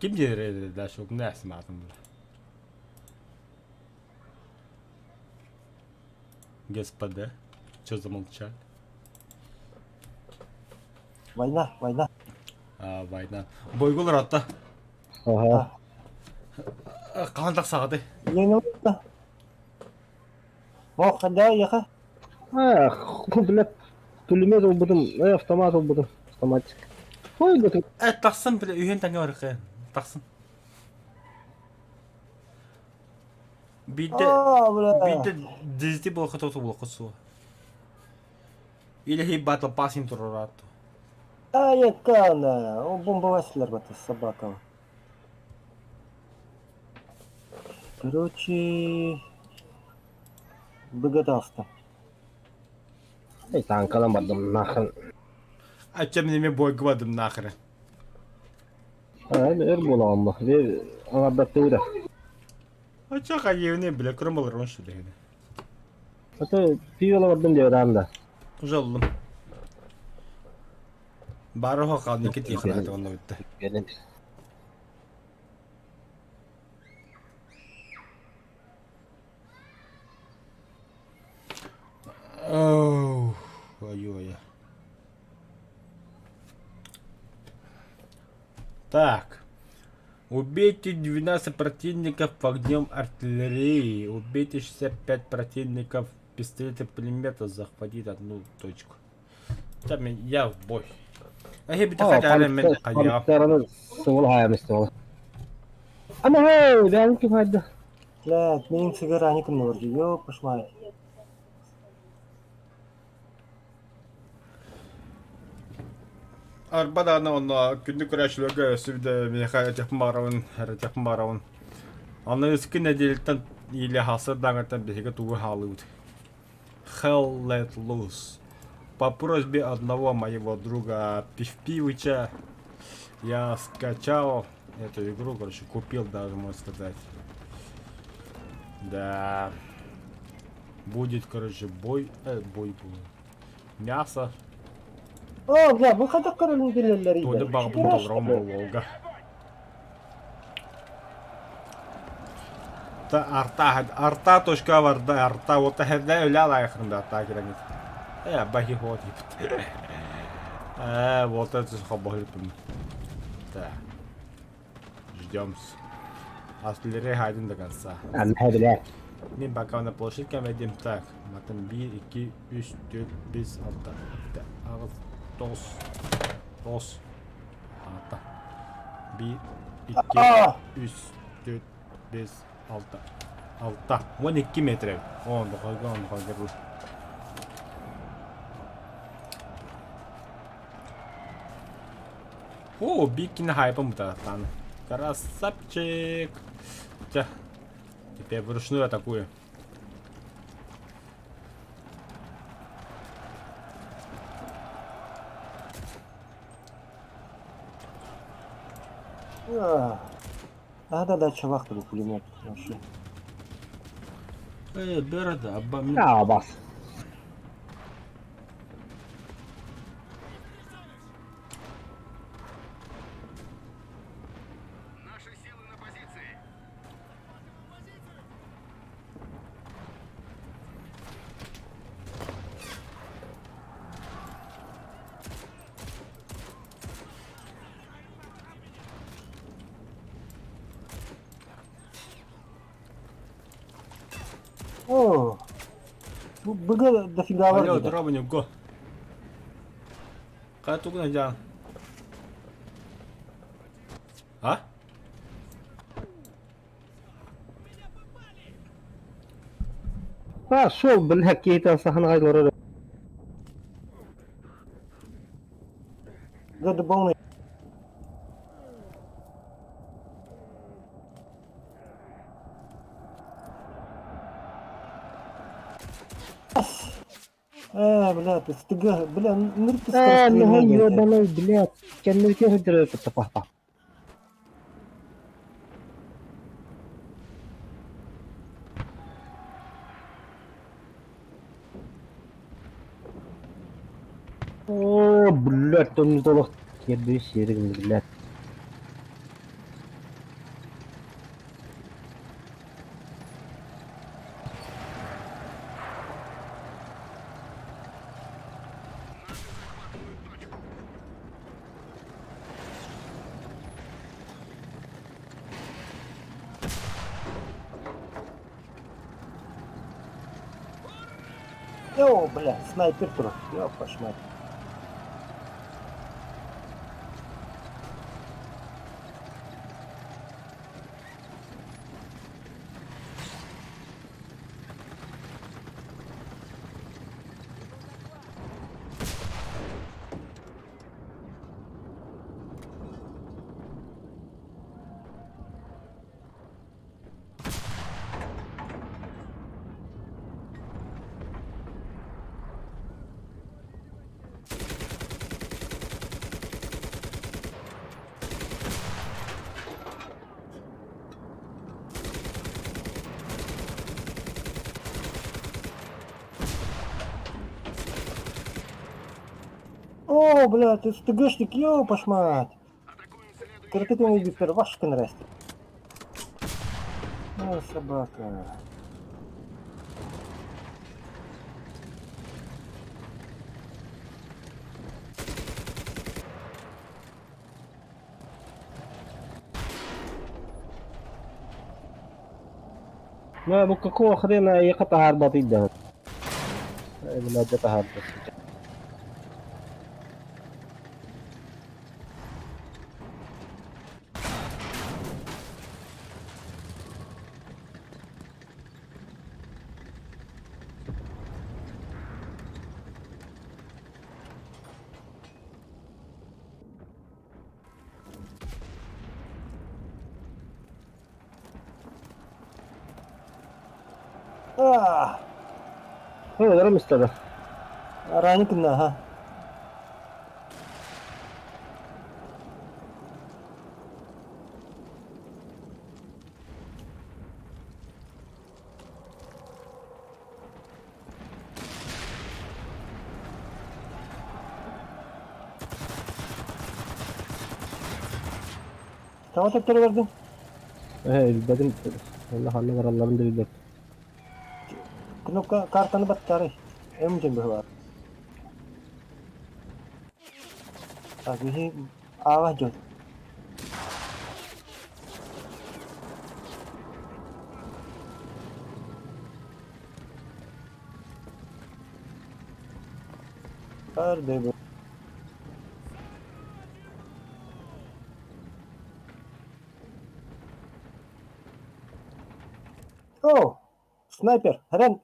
Kim diyor da çok ne esmadın bu? Господа, что замолчали? Война, война. Война. Бойгулар атта. Ага. Қандақ сағады. Yeni oldu. Oh, hadi ya. Блядь, пулемет olmadım. Автомат olmadım. Автоматик. Ой, götür. Тақсын біле, үйен тәңе бар екен. Тақсын. Бейді дізді болқы тоты болқы суы. Или хей батл пасин тұрыратты. Якана. О, бомбователь бата, собака. Короче, догадался. Ey tank alamadım nahın. Açam neme boygumadım nahırı. Er bulamam bak. Ver ana da tuğda. Açak ayevine bile kırmalar onu şu deydi. Hatta bir alamadım diyor anda. Uzalladım. Bari o kaldı iki tiyakın hadi onda bitti. Gelin. Оу, ой-ой. Так. Убейте 12 противников огнем артиллерии. Убейте 65 противников пистолета пулемета. Захватить одну точку. Там я в бой. А я бите хотя мен кая. Paniklerini sıvıl hayamıştı oğlum. Ama hey, ben kim hadi. Блядь, менин сигара никим норди. Ёп, пошмай. Арбаданы онна күндүк көрәчлөгө сүбдө меха жапмаравын, жапмаравын. Аны үскү неделтен иле хасыр даңатан беге тугу халыут. Hell let loose. По просьбе одного моего друга Пивпивыча я скачал эту игру, короче, купил даже, можно сказать. Да. Будет, короче, бой будет. Мясо. О, бля, bu kadar kararlı deliller Тоды iyi. баг был Волга. Та арта точка варда арта вот это öyle ayakında arta girelim. Бахи ход. Вот это хабахи. Да. Ждем. Артиллерия хайдын до конца. Hadi. Мен пока на площадке ведем так. Матам 1, 2, 3, 4, 5, 6. Ağız. Dos. Hatta. 1, 2, 3, 4, 5, 6. 12 metre. 10 dakika. О, бикин хайпом там. Красавчик. Теперь вручную атакую. Да, чувак, был пулемет. Вообще. Берда, Ya bas. Наши силы на позиции. О, быга дофига Алло, var. дробник, го. Kaç tukuna can? Ha? Ha sol بالحكيت صحن غير ورا. Gada bone. бля, ты стыга, бля, нырки نهاية ياباني بلاد كان كيف تدير في التفاحة. О, блядь, там не толок. Кирдиш yerigim блядь. Йоу, бля, снайпер тут. Ёб вашу мать. О, бля, ты СТГшник, ёб вашу мать. Атакуем следующий. Картотовый Виктор, Вашкин растет. Ну, собака. Ну, какого хрена я катахар батить да? Блядь, катахар просто. А, Ну, да, мистер. ранит на, ага. Tamam tekrar verdim. Dedim, Allah hanım var Allah'ın diliyle. Knuka kartanı bat cari. Emcin bahwa. Abi awah jod. Arde bu. Oh, sniper. Ren,